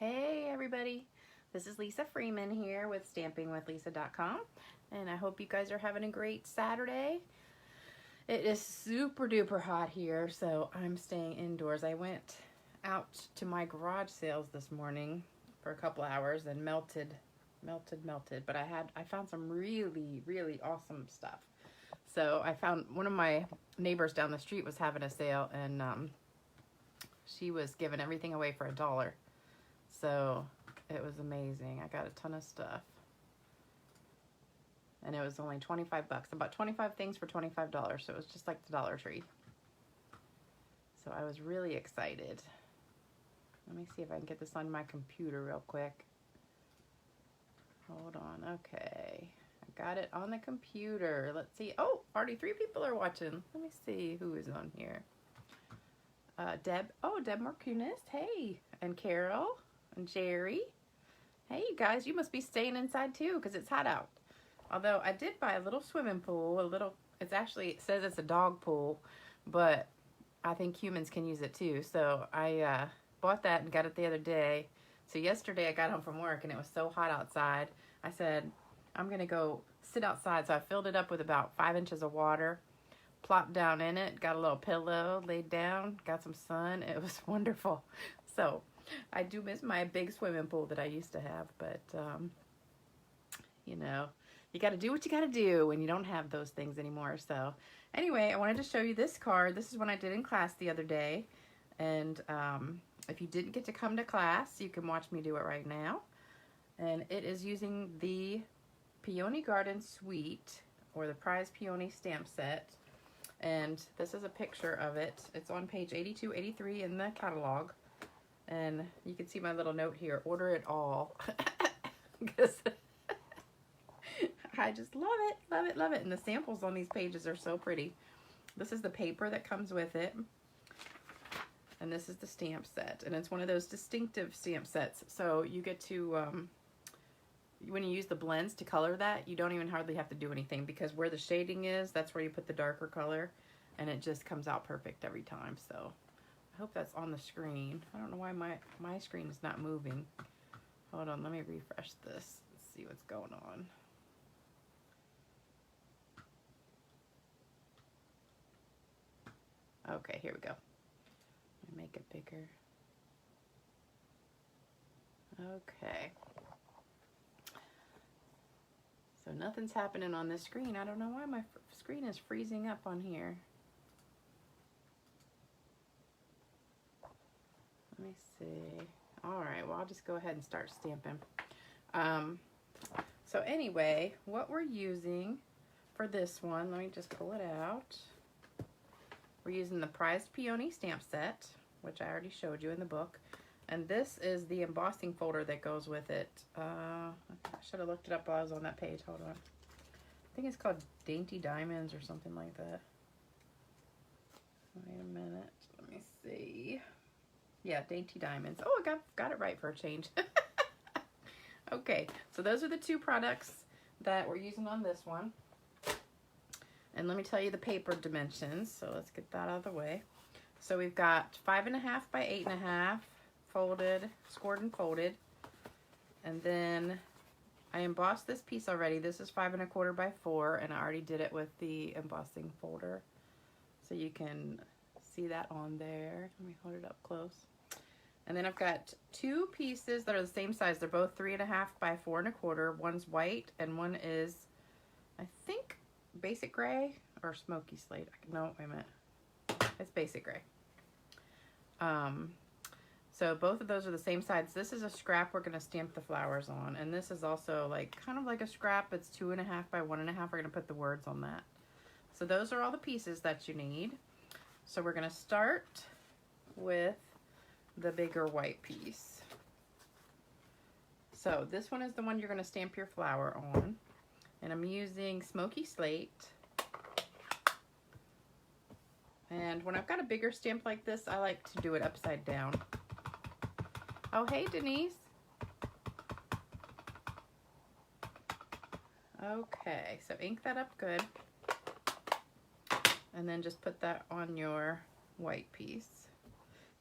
Hey everybody, this is Lisa Freeman here with stampingwithlisa.com, and I hope you guys are having a great Saturday. It is super duper hot here, so I'm staying indoors. I went out to my garage sales this morning for a couple hours and melted, but I found some really awesome stuff. So I found one of my neighbors down the street was having a sale, and she was giving everything away for $1. So it was amazing. I got a ton of stuff. And it was only 25 bucks. About 25 things for $25. So it was just like the Dollar Tree. So I was really excited. Let me see if I can get this on my computer real quick. Hold on. Okay. I got it on the computer. Let's see. Oh, already 3 people are watching. Let me see who is on here. Deb. Oh, Deb Marcunis. Hey. And Carol. And Jerry. Hey, you guys. You must be staying inside too because it's hot out. Although I did buy a little swimming pool. It says it's a dog pool, but I think humans can use it too. So I bought that and got it the other day. So yesterday I got home from work and it was so hot outside. I said, I'm going to go sit outside. So I filled it up with about 5 inches of water, plopped down in it, got a little pillow, laid down, got some sun. It was wonderful. So I do miss my big swimming pool that I used to have, but you know, you got to do what you got to do when you don't have those things anymore. So anyway, I wanted to show you this card. This is one I did in class the other day. And if you didn't get to come to class, you can watch me do it right now. And it is using the Peony Garden Suite, or the Prize Peony stamp set. And this is a picture of it. It's on page 82, 83 in the catalog. And you can see my little note here, order it all. Because I just love it. And the samples on these pages are so pretty. This is the paper that comes with it. And this is the stamp set. And it's one of those distinctive stamp sets. So you get to, when you use the blends to color that, you don't even hardly have to do anything. Because where the shading is, that's where you put the darker color. And it just comes out perfect every time. So I hope that's on the screen. I don't know why my screen is not moving. Hold on, let me refresh this. Let's see what's going on. Okay, here we go. Let me make it bigger. Okay. So nothing's happening on this screen. I don't know why my screen is freezing up on here. Let me see. All right, well, I'll just go ahead and start stamping. So anyway, what we're using for this one, let me just pull it out. We're using the Prized Peony stamp set, which I already showed you in the book. And this is the embossing folder that goes with it. I should have looked it up while I was on that page. Hold on. I think it's called Dainty Diamonds or something like that. Wait a minute. Let me see. Yeah, Dainty Diamonds. Oh, I got it right for a change. Okay, so those are the 2 products that we're using on this one. And let me tell you the paper dimensions. So let's get that out of the way. So we've got 5.5 by 8.5 folded, scored and folded. And then I embossed this piece already. This is 5 1/4 by 4, and I already did it with the embossing folder. So you can see that on there. Let me hold it up close. And then I've got 2 pieces that are the same size. They're both 3.5 by 4 1/4. One's white and one is, I think, basic gray or smoky slate. No, wait a minute. It's basic gray. So both of those are the same size. This is a scrap we're going to stamp the flowers on. And this is also kind of like a scrap. It's 2.5 by 1.5. We're going to put the words on that. So those are all the pieces that you need. So we're going to start with the bigger white piece. So this one is the one you're going to stamp your flower on. And I'm using Smoky Slate. And when I've got a bigger stamp like this, I like to do it upside down. Oh, hey, Denise. Okay, so ink that up good. And then just put that on your white piece.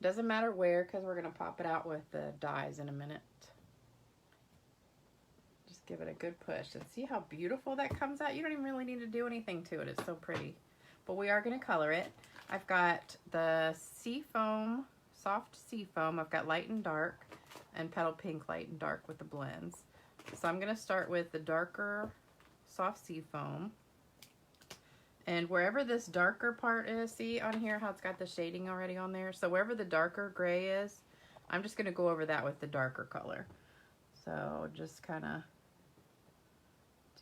Doesn't matter where, because we're going to pop it out with the dyes in a minute. Just give it a good push and see how beautiful that comes out. You don't even really need to do anything to it. It's so pretty. But we are going to color it. I've got the sea foam, soft sea foam. I've got light and dark, and petal pink, light and dark with the blends. So I'm going to start with the darker soft sea foam. And wherever this darker part is, see on here how it's got the shading already on there? So wherever the darker gray is, I'm just going to go over that with the darker color. So just kind of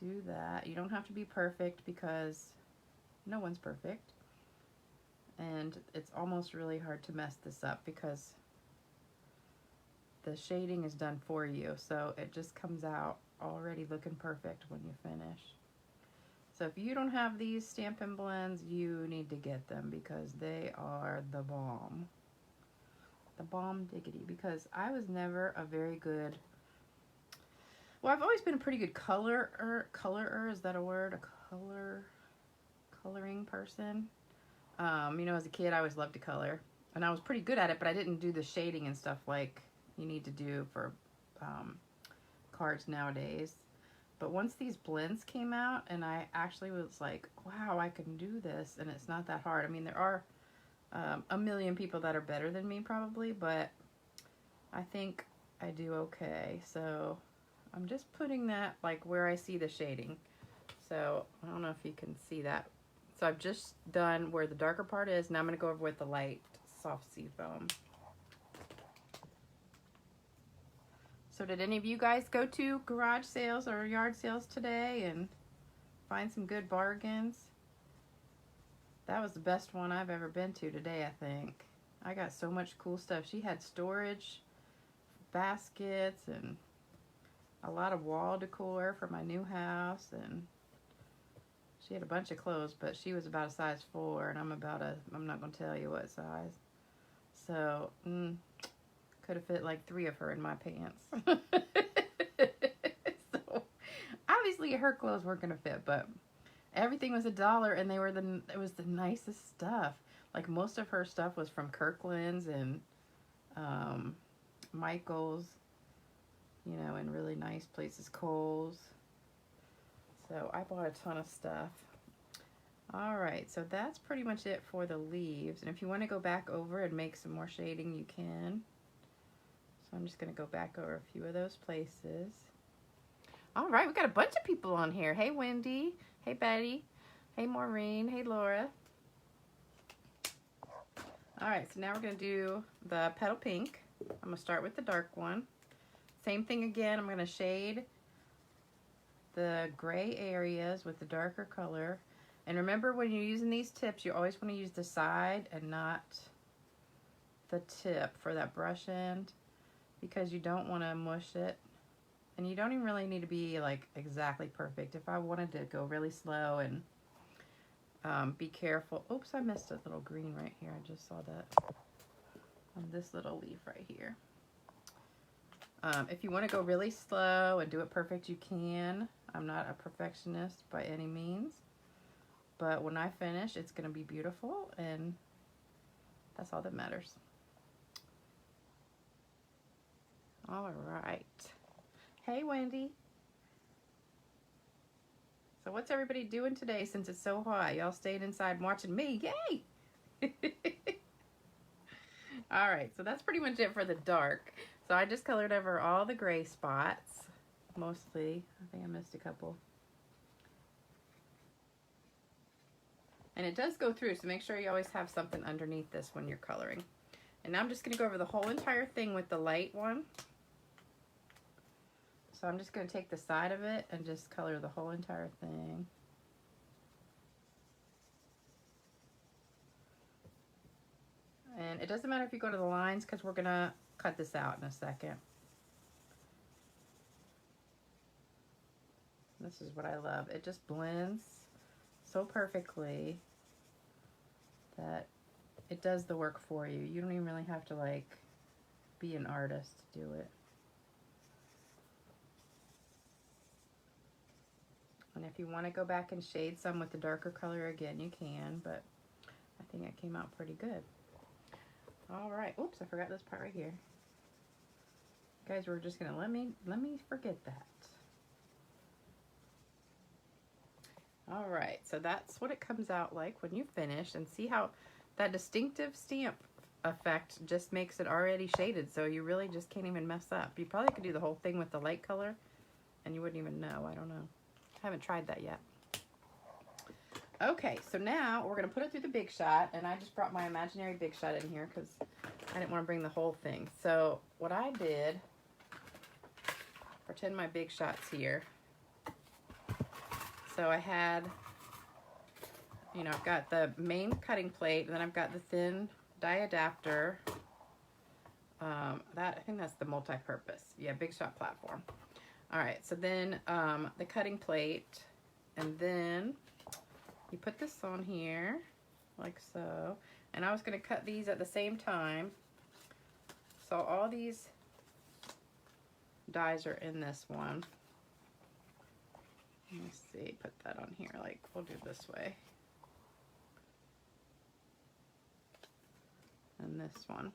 do that. You don't have to be perfect because no one's perfect. And it's almost really hard to mess this up because the shading is done for you. So it just comes out already looking perfect when you finish. So if you don't have these Stampin' Blends, you need to get them because they are the bomb. The bomb diggity, because I was never a very good, well, I've always been a pretty good colorer, is that a word? A coloring person. You know, as a kid, I always loved to color. And I was pretty good at it, but I didn't do the shading and stuff like you need to do for cards nowadays. But once these blends came out, and I actually was like, wow, I can do this, and it's not that hard. I mean, there are a million people that are better than me probably, but I think I do okay. So I'm just putting that like where I see the shading. So I don't know if you can see that. So I've just done where the darker part is. Now I'm going to go over with the light soft sea foam. So did any of you guys go to garage sales or yard sales today and find some good bargains? That was the best one I've ever been to today, I think. I got so much cool stuff. She had storage baskets and a lot of wall decor for my new house, and she had a bunch of clothes, but she was about a size 4 and I'm not going to tell you what size. So, could have fit like 3 of her in my pants. So obviously her clothes weren't gonna fit, but everything was $1 and it was the nicest stuff. Like most of her stuff was from Kirkland's and Michael's, you know, and really nice places, Kohl's. So I bought a ton of stuff. All right, so that's pretty much it for the leaves. And if you want to go back over and make some more shading, you can. So I'm just going to go back over a few of those places. All right, we got a bunch of people on here. Hey, Wendy. Hey, Betty. Hey, Maureen. Hey, Laura. All right, so now we're going to do the petal pink. I'm going to start with the dark one. Same thing again. I'm going to shade the gray areas with the darker color. And remember, when you're using these tips, you always want to use the side and not the tip for that brush end, because you don't want to mush it. And you don't even really need to be like exactly perfect. If I wanted to go really slow and be careful. Oops, I missed a little green right here. I just saw that on this little leaf right here. If you want to go really slow and do it perfect, you can. I'm not a perfectionist by any means. But when I finish, it's going to be beautiful, and that's all that matters. All right. Hey, Wendy. So what's everybody doing today since it's so hot? Y'all staying inside and watching me? Yay! All right, so that's pretty much it for the dark. So I just colored over all the gray spots, mostly. I think I missed a couple. And it does go through, so make sure you always have something underneath this when you're coloring. And now I'm just going to go over the whole entire thing with the light one. So I'm just going to take the side of it and just color the whole entire thing. And it doesn't matter if you go to the lines, because we're going to cut this out in a second. This is what I love. It just blends so perfectly that it does the work for you. You don't even really have to like be an artist to do it. And if you want to go back and shade some with the darker color again, you can, but I think it came out pretty good. All right. Oops, I forgot this part right here. Guys, we're just gonna let me forget that. All right, so that's what it comes out like when you finish, and see how that distinctive stamp effect just makes it already shaded, so you really just can't even mess up. You probably could do the whole thing with the light color and you wouldn't even know. I don't know. I haven't tried that yet. Okay, so now we're gonna put it through the Big Shot, and I just brought my imaginary Big Shot in here because I didn't want to bring the whole thing. So what I did, pretend my Big Shot's here. So I had, you know, I've got the main cutting plate, and then I've got the thin die adapter. I think that's the multi-purpose. Yeah, Big Shot platform. All right, so then the cutting plate, and then you put this on here, like so. And I was gonna cut these at the same time. So all these dies are in this one. Let me see, put that on here, like we'll do this way. And this one.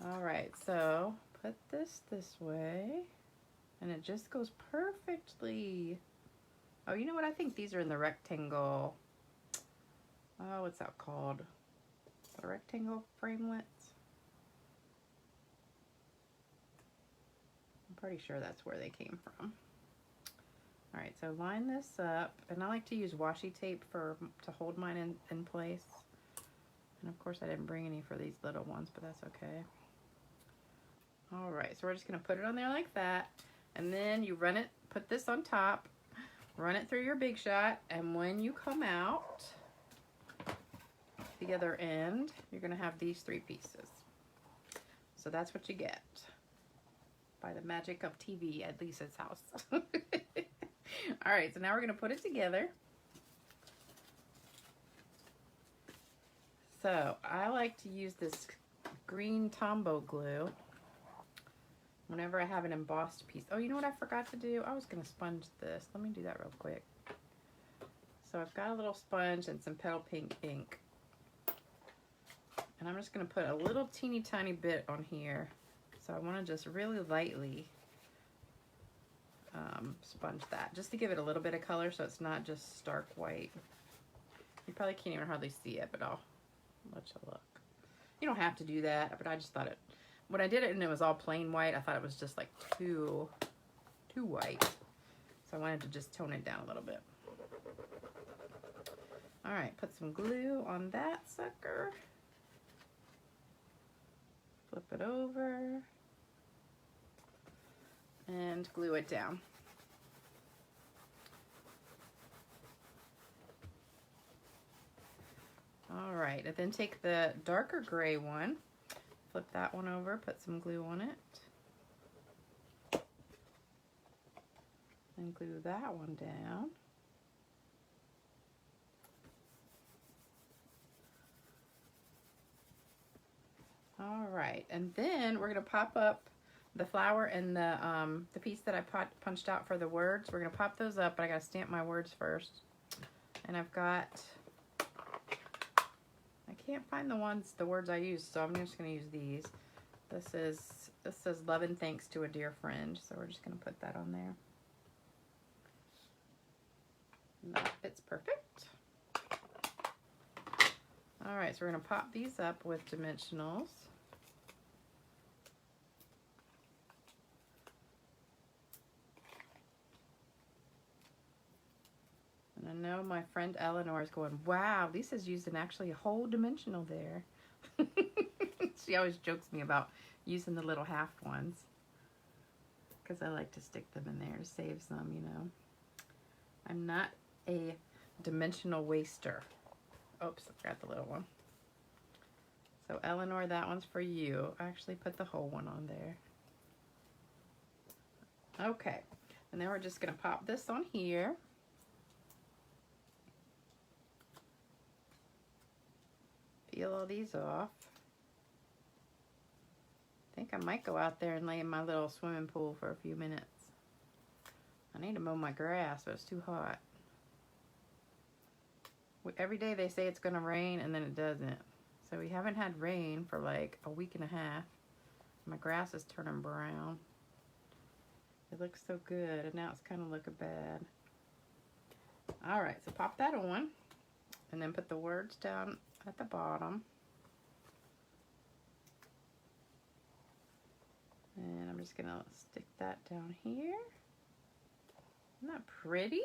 All right, so put this way, and it just goes perfectly. Oh, you know what? I think these are in the rectangle. Oh, what's that called? The rectangle framelits? I'm pretty sure that's where they came from. All right, so line this up, and I like to use washi tape to hold mine in place. And of course I didn't bring any for these little ones, but that's okay. All right, so we're just gonna put it on there like that, and then you run it, put this on top, run it through your Big Shot, and when you come out the other end, you're gonna have these 3 pieces. So that's what you get by the magic of TV at Lisa's house. All right, so now we're gonna put it together. So I like to use this green Tombow glue whenever I have an embossed piece. Oh, you know what I forgot to do? I was gonna sponge this. Let me do that real quick. So I've got a little sponge and some petal pink ink. And I'm just gonna put a little teeny tiny bit on here. So I wanna just really lightly sponge that, just to give it a little bit of color so it's not just stark white. You probably can't even hardly see it, but I'll let you look. You don't have to do that, but I just thought it, when I did it and it was all plain white, I thought it was just like too white. So I wanted to just tone it down a little bit. All right, put some glue on that sucker. Flip it over and glue it down. All right, and then take the darker gray one, flip that one over, put some glue on it, and glue that one down. All right, and then we're gonna pop up the flower and the piece that I punched out for the words. We're gonna pop those up, but I gotta stamp my words first. And I've got, I can't find the words I used, so I'm just gonna use these. This says love and thanks to a dear friend, so we're just gonna put that on there. And that fits perfect. All right, so we're gonna pop these up with dimensionals. And I know my friend Eleanor is going, wow, Lisa's using actually a whole dimensional there. She always jokes me about using the little half ones, because I like to stick them in there to save some, you know. I'm not a dimensional waster. Oops, I forgot the little one. So Eleanor, that one's for you. I actually put the whole one on there. Okay, and then we're just gonna pop this on here. Peel all these off. I think I might go out there and lay in my little swimming pool for a few minutes. I need to mow my grass, but it's too hot. Every day they say it's gonna rain and then it doesn't. So we haven't had rain for like a week and a half. My grass is turning brown. It looks so good, and now it's kind of looking bad. All right, so pop that on, and then put the words down at the bottom. And I'm just gonna stick that down here. Isn't that pretty?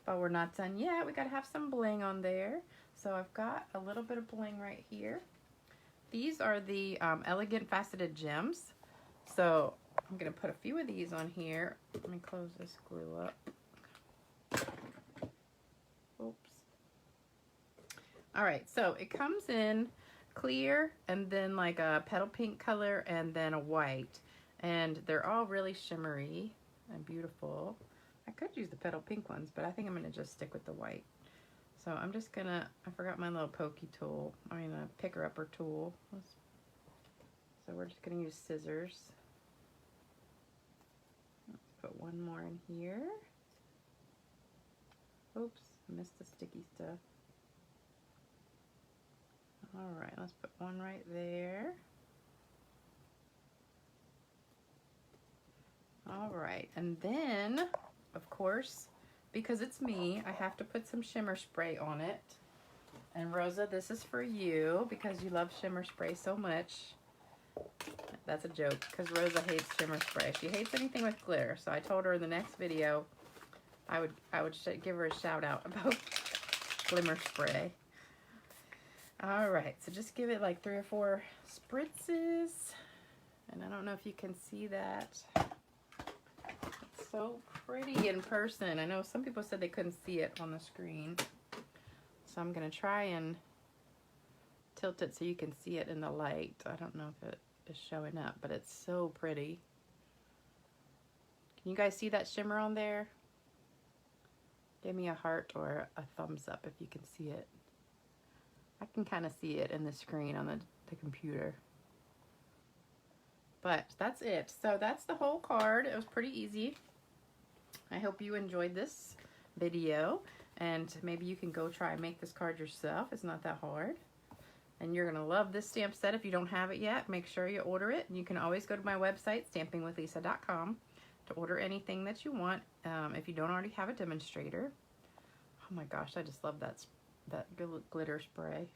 But we're not done yet. We gotta have some bling on there. So I've got a little bit of bling right here. These are the elegant faceted gems. So I'm gonna put a few of these on here. Let me close this glue up. Oops. All right, so it comes in clear and then like a petal pink color and then a white. And they're all really shimmery and beautiful. I could use the petal pink ones, but I think I'm gonna just stick with the white. So I'm just gonna, I forgot my little pokey tool, a picker upper tool. So we're just gonna use scissors. Let's put one more in here. Oops, I missed the sticky stuff. All right, let's put one right there. All right, and then, of course, because it's me, I have to put some shimmer spray on it. And Rosa, this is for you because you love shimmer spray so much. That's a joke, because Rosa hates shimmer spray. She hates anything with glitter, so I told her in the next video I would give her a shout out about glimmer spray. All right, so just give it like 3 or 4 spritzes. And I don't know if you can see that. It's so pretty in person. I know some people said they couldn't see it on the screen. So I'm gonna try and tilt it so you can see it in the light. I don't know if it is showing up, but it's so pretty. Can you guys see that shimmer on there? Give me a heart or a thumbs up if you can see it. I can kind of see it in the screen on the computer. But that's it. So that's the whole card. It was pretty easy. I hope you enjoyed this video. And maybe you can go try and make this card yourself. It's not that hard. And you're going to love this stamp set. If you don't have it yet, make sure you order it. And you can always go to my website, stampingwithlisa.com, to order anything that you want if you don't already have a demonstrator. Oh my gosh, I just love that glitter spray.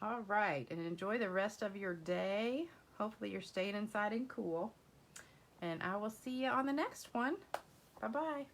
All right, and enjoy the rest of your day. Hopefully you're staying inside and cool. And I will see you on the next one. Bye-bye.